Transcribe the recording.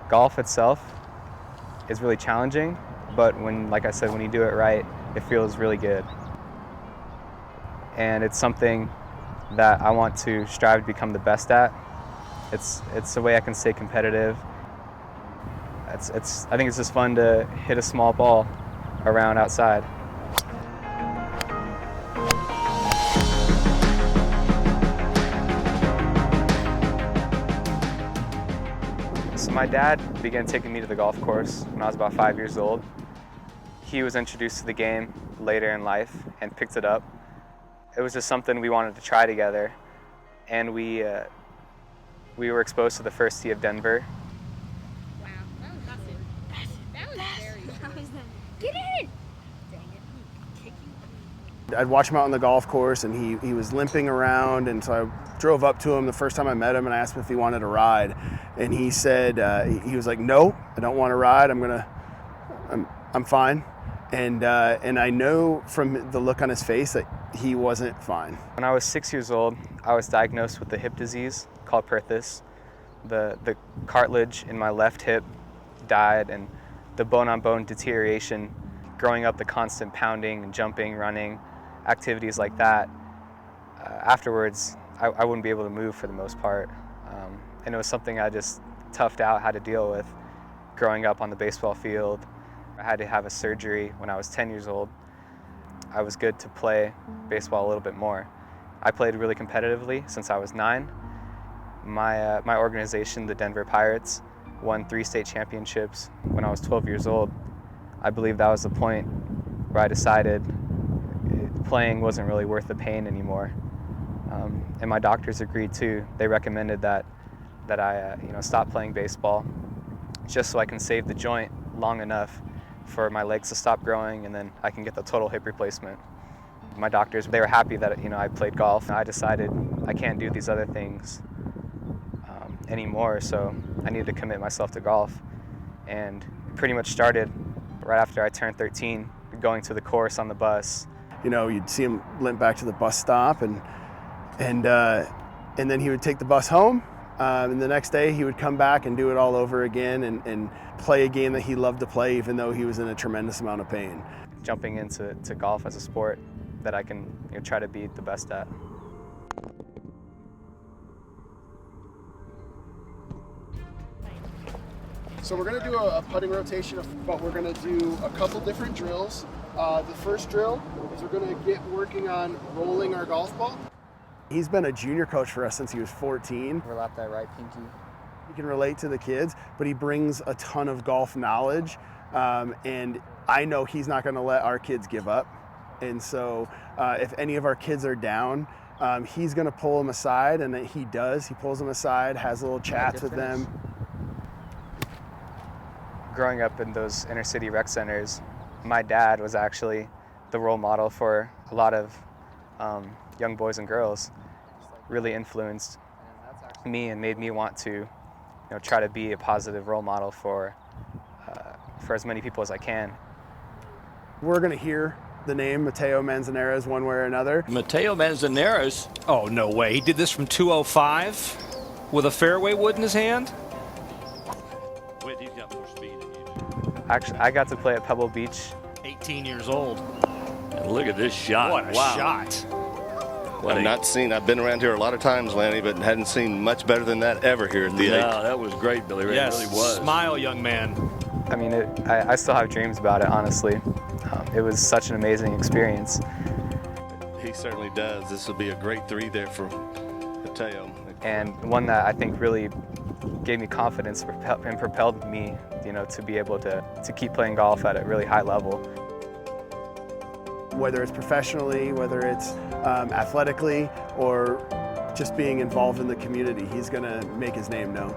Golf itself is really challenging, but like I said, when you do it right, it feels really good. And it's something that I want to strive to become the best at. It's a way I can stay competitive. I think it's just fun to hit a small ball around outside. So my dad began taking me to the golf course when I was about 5 years old. He was introduced to the game later in life and picked it up. It was just something we wanted to try together, and we were exposed to the first tee of Denver. Wow, that was massive. That was very. Get in! Dang it, kick you. I'd watch him out on the golf course, and he was limping around, and so I drove up to him the first time I met him, and I asked him if he wanted to ride, and he said he was like, "No, I don't want to ride. I'm fine." And I know from the look on his face that he wasn't fine. When I was 6 years old, I was diagnosed with a hip disease called perthes. The cartilage in my left hip died, and the bone-on-bone deterioration, growing up, the constant pounding and jumping, running, activities like that, afterwards, I wouldn't be able to move for the most part. And it was something I just toughed out, had to deal with growing up on the baseball field. I had to have a surgery when I was 10 years old. I was good to play baseball a little bit more. I played really competitively since I was 9. My organization, the Denver Pirates, won 3 state championships when I was 12 years old. I believe that was the point where I decided playing wasn't really worth the pain anymore. And my doctors agreed too. They recommended that I stop playing baseball just so I can save the joint long enough for my legs to stop growing, and then I can get the total hip replacement. My doctors, they were happy that I played golf. I decided I can't do these other things anymore, so I needed to commit myself to golf. And it pretty much started right after I turned 13, going to the course on the bus. You'd see him limp back to the bus stop, and then he would take the bus home. And the next day he would come back and do it all over again and play a game that he loved to play, even though he was in a tremendous amount of pain. Jumping into golf as a sport that I can try to be the best at. So we're going to do a putting rotation, but we're going to do a couple different drills. The first drill is we're going to get working on rolling our golf ball. He's been a junior coach for us since he was 14. Overlap that right pinky. He can relate to the kids, but he brings a ton of golf knowledge, and I know he's not going to let our kids give up. And so if any of our kids are down, he's going to pull them aside, and he does. He pulls them aside, has little chats with them. Growing up in those inner city rec centers, my dad was actually the role model for a lot of young boys and girls. Really influenced me and made me want to try to be a positive role model for as many people as I can. We're going to hear the name Mateo Manzanares one way or another. Mateo Manzanares? Oh, no way. He did this from 205 with a fairway wood in his hand? Wait, he's got more speed than you do. Actually, I got to play at Pebble Beach. 18 years old. And look at this shot. What a shot. I've been around here a lot of times, Lanny, but hadn't seen much better than that ever here at the Ake. No, that was great, Billy Ray. Yes, It really was. smile, young man. I mean, I still have dreams about it, honestly. It was such an amazing experience. He certainly does. This will be a great 3 there for Mateo. And one that I think really gave me confidence and propelled me, to be able to keep playing golf at a really high level. Whether it's professionally, whether it's athletically, or just being involved in the community, he's going to make his name known.